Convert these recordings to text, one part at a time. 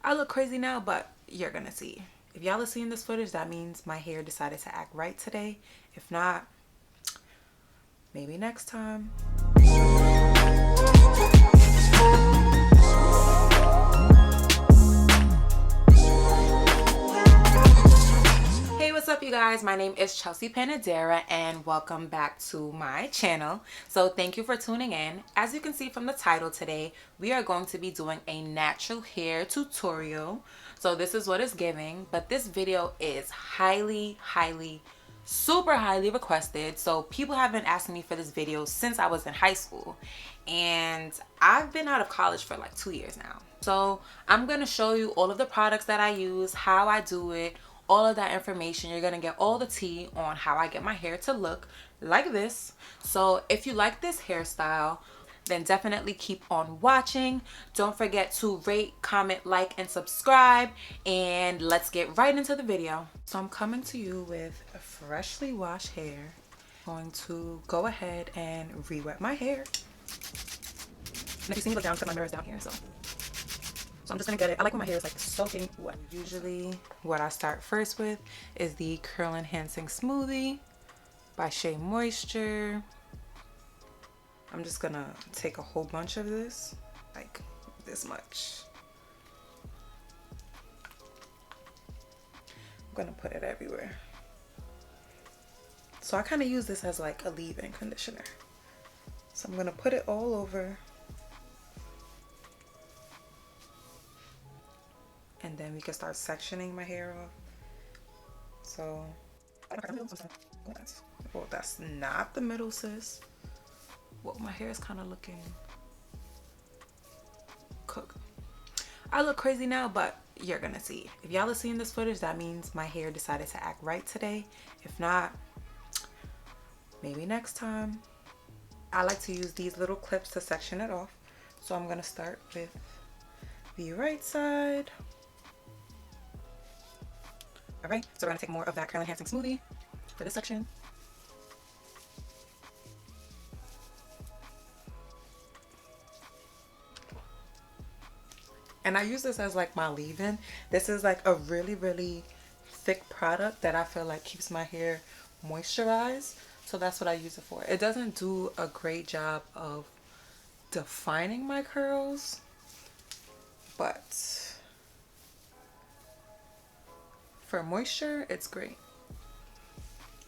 I look crazy now, but you're gonna see. If y'all are seeing this footage, that means my hair decided to act right today. If not, maybe next time. Hey, what's up you guys? My name is Chelsea Panadera and welcome back to my channel. So thank you for tuning in. As you can see from the title today, we are going to be doing a natural hair tutorial. So this is what it's giving, but this video is super highly requested. So people have been asking me for this video since I was in high school, and I've been out of college for like 2 years now. So I'm going to show you all of the products that I use, how I do it, all of that information. You're going to get all the tea on how I get my hair to look like this. So if you like this hairstyle, then definitely keep on watching. Don't forget to rate, comment, like, and subscribe. And let's get right into the video. So I'm coming to you with a freshly washed hair. I'm going to go ahead and re-wet my hair. And if you see me look down, because my mirror is down here, so I'm just gonna get it. I like when my hair is like soaking wet. Usually what I start first with is the Curl Enhancing Smoothie by Shea Moisture. I'm just gonna take a whole bunch of this, like this much. I'm gonna put it everywhere. So I kind of use this as like a leave-in conditioner. So I'm gonna put it all over. And then we can start sectioning my hair off. So, well, that's not the middle, sis. Well, my hair is kind of looking cooked. I look crazy now, but you're gonna see. If y'all are seeing this footage, that means my hair decided to act right today. If not, maybe next time. I like to use these little clips to section it off. So I'm gonna start with the right side. All right, so we're gonna take more of that Curl Enhancing Smoothie for this section. And I use this as like my leave-in. This is like a really thick product that I feel like keeps my hair moisturized. So that's what I use it for. It doesn't do a great job of defining my curls, but for moisture, it's great.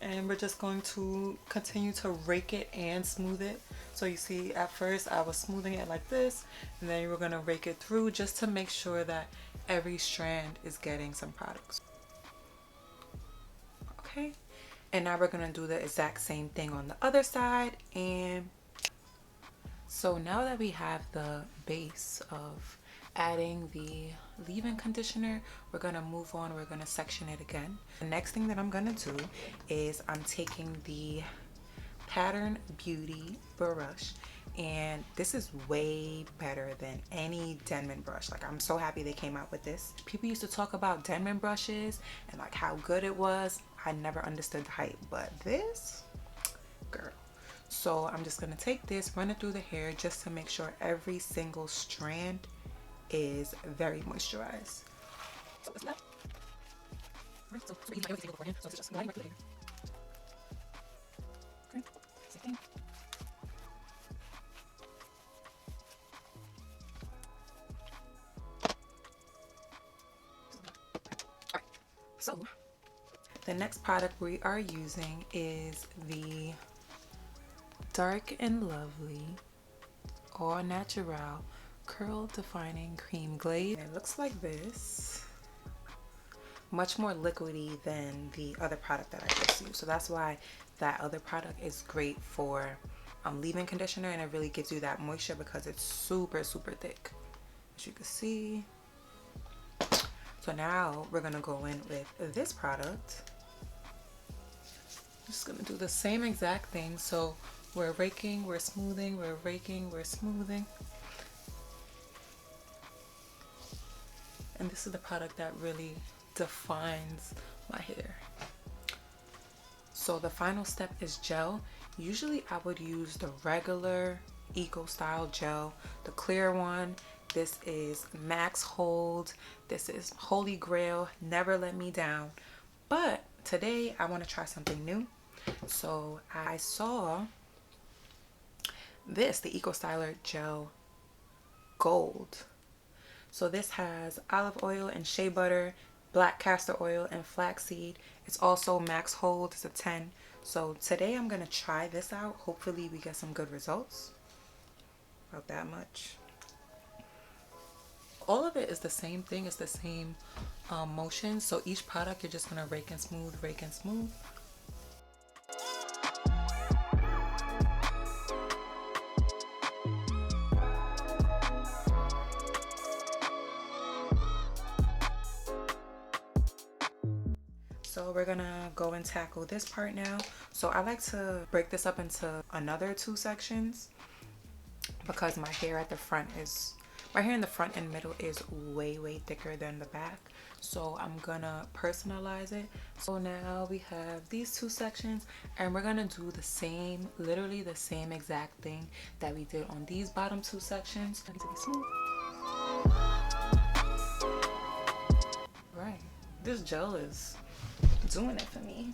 And we're just going to continue to rake it and smooth it. So you see, at first I was smoothing it like this, and then we're gonna rake it through just to make sure that every strand is getting some products. Okay, and now we're gonna do the exact same thing on the other side. And so now that we have the base of adding the leave-in conditioner, we're gonna move on. We're gonna section it again. The next thing that I'm gonna do is I'm taking the Pattern Beauty brush, and this is way better than any Denman brush. Like, I'm so happy they came out with this. People used to talk about Denman brushes and like how good it was. I never understood the hype, but this, girl. So I'm just gonna take this, run it through the hair just to make sure every single strand is very moisturized. So it's left. So easy, my hair beforehand. So it's just gliding right through the hair. Okay, same thing. Alright, so the next product we are using is the Dark and Lovely All Natural Curl Defining Cream Glaze. It looks like this. Much more liquidy than the other product that I just used. So that's why that other product is great for leave-in conditioner, and it really gives you that moisture because it's super thick, as you can see. So now we're gonna go in with this product. I'm just gonna do the same exact thing. So we're raking, we're smoothing, we're raking, we're smoothing. And this is the product that really defines my hair. So the final step is gel. Usually I would use the regular eco style gel, the clear one, This is Max Hold. This is Holy Grail, Never Let Me Down. But today I want to try something new. So I saw this, the Eco Styler Gel Gold. So this has olive oil and shea butter, black castor oil, and flaxseed. It's also Max Hold. It's a 10. So today I'm gonna try this out. Hopefully we get some good results. About that much. All of it is the same thing. It's the same motion. So each product you're just gonna rake and smooth, rake and smooth. So we're gonna go and tackle this part now. So I like to break this up into another 2 sections because my hair in the front and middle is way thicker than the back. So I'm gonna personalize it. So now we have these 2 sections and we're gonna do the same, literally the same exact thing that we did on these bottom 2 sections. I need to be smooth. Right, this gel is doing it for me.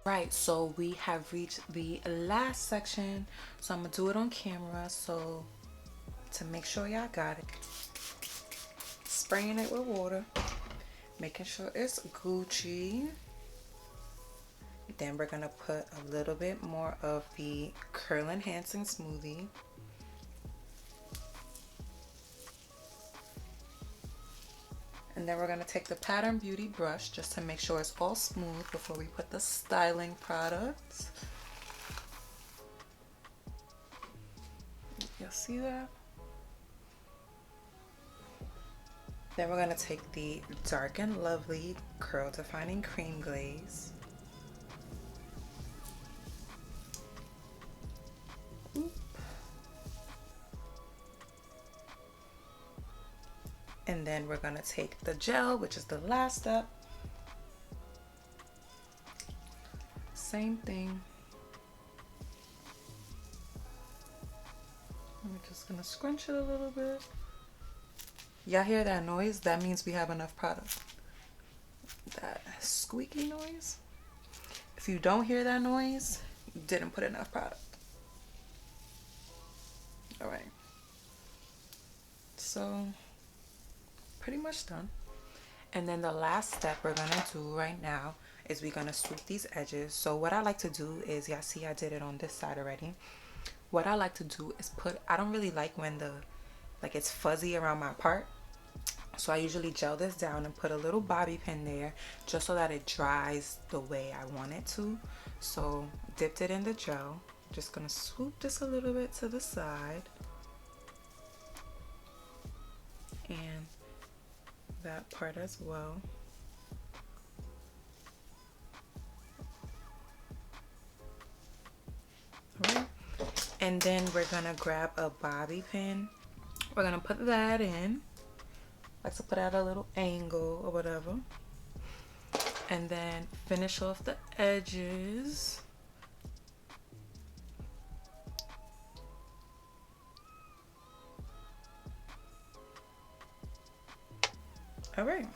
Right, so we have reached the last section, so I'm gonna do it on camera. So to make sure y'all got it, spraying it with water, making sure it's Gucci. Then we're gonna put a little bit more of the curl enhancing smoothie. And then we're gonna take the Pattern Beauty brush just to make sure it's all smooth before we put the styling products. You'll see that? Then we're gonna take the Dark and Lovely Curl Defining Cream Glaze. And then we're gonna take the gel, which is the last step. Same thing. I'm just gonna scrunch it a little bit. Y'all hear that noise? That means we have enough product. That squeaky noise. If you don't hear that noise, you didn't put enough product. All right. So pretty much done. And then the last step we're gonna do right now is we're gonna swoop these edges. So what I like to do is, y'all see I did it on this side already. What I like to do is I don't really like when it's fuzzy around my part. So I usually gel this down and put a little bobby pin there just so that it dries the way I want it to. So dipped it in the gel. Just gonna swoop this a little bit to the side. And that part as well. Alright. And then we're gonna grab a bobby pin. We're gonna put that in. Like to put out a little angle or whatever. And then finish off the edges. All right,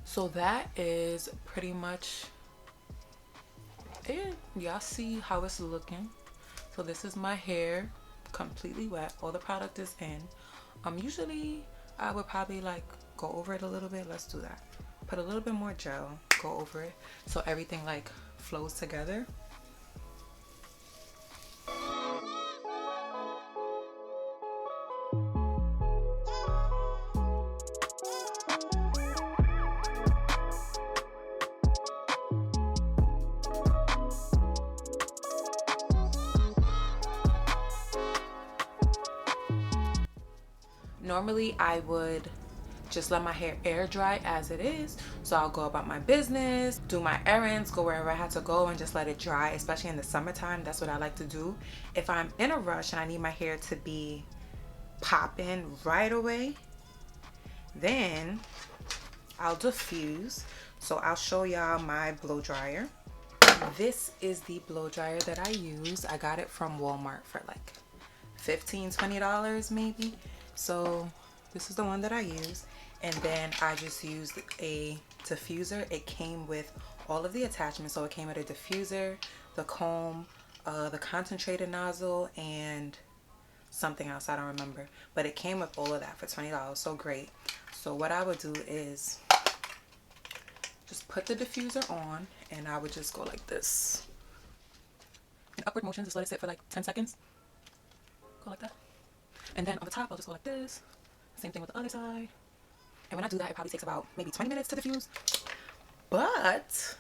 so that is pretty much it. Y'all see how it's looking. So this is my hair, completely wet. All the product is in. Usually I would probably like go over it a little bit. Let's do that. Put a little bit more gel, go over it so everything like flows together. Normally I would just let my hair air dry as it is. So I'll go about my business, do my errands, go wherever I had to go and just let it dry, especially in the summertime. That's what I like to do. If I'm in a rush and I need my hair to be popping right away, Then I'll diffuse. So I'll show y'all my blow dryer. This is the blow dryer that I use. I got it from Walmart for like $15-20 maybe. So this is the one that I use. And then I just used a diffuser. It came with all of the attachments. So it came with a diffuser, the comb, the concentrated nozzle, and something else I don't remember, but it came with all of that for $20. So great. So what I would do is just put the diffuser on, and I would just go like this in upward motion. Just let it sit for like 10 seconds. Go like that. And then on the top I'll just go like this. Same thing with the other side. And when I do that, it probably takes about maybe 20 minutes to diffuse. But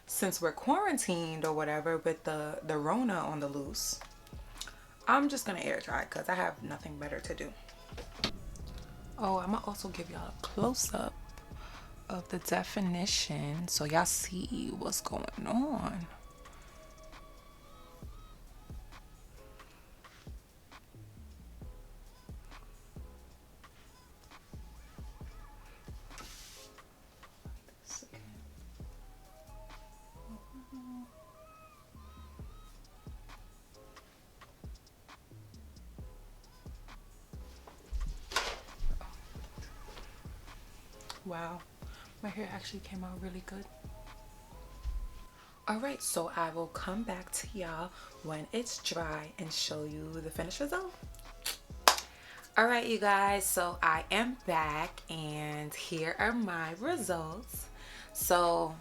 since we're quarantined or whatever with the Rona on the loose, I'm just gonna air dry because I have nothing better to do. Oh, I'm gonna also give y'all a close-up of the definition so y'all see what's going on. Wow, my hair actually came out really good. Alright, so I will come back to y'all when it's dry and show you the finished result. Alright, you guys, so I am back and here are my results. So,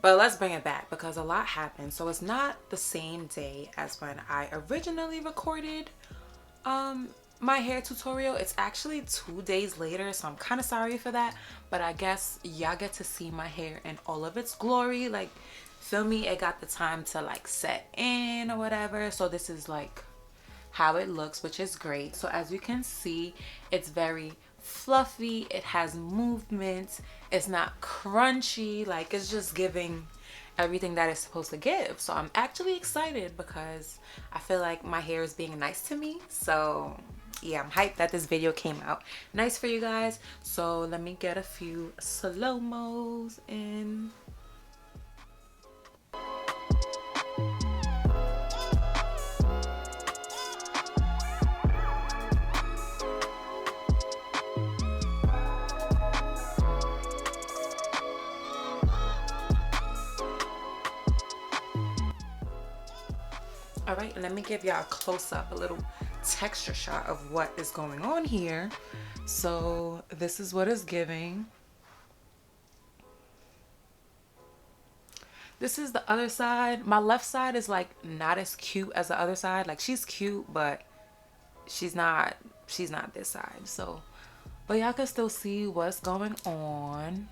but let's bring it back because a lot happened. So it's not the same day as when I originally recorded my hair tutorial. It's actually 2 days later, so I'm kind of sorry for that, but I guess y'all get to see my hair in all of its glory. Like, feel me, it got the time to like set in or whatever. So this is like how it looks, which is great. So as you can see, it's very fluffy, it has movement, it's not crunchy, like it's just giving everything that it's supposed to give. So I'm actually excited because I feel like my hair is being nice to me. So yeah, I'm hyped that this video came out nice for you guys. So let me get a few slow-mos in. All right, let me give y'all a close-up, a little texture shot of what is going on here. So this is what it's giving. This is the other side. My left side is like not as cute as the other side. Like, she's cute, but she's not this side. So, but y'all can still see what's going on.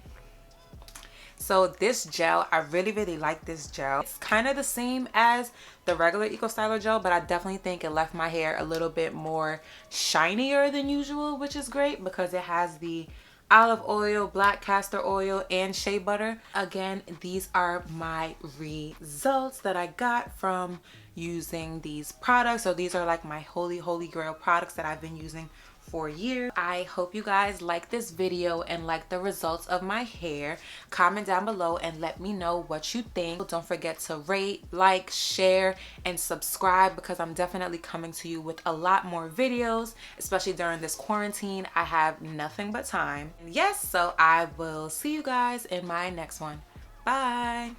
So this gel, I really like this gel. It's kind of the same as the regular Eco Styler gel, but I definitely think it left my hair a little bit more shinier than usual, which is great because it has the olive oil, black castor oil, and shea butter. Again, these are my results that I got from using these products. So these are like my holy grail products that I've been using for years. I hope you guys like this video and like the results of my hair. Comment down below and let me know what you think. Don't forget to rate, like, share, and subscribe because I'm definitely coming to you with a lot more videos, especially during this quarantine. I have nothing but time. And yes, so I will see you guys in my next one. Bye.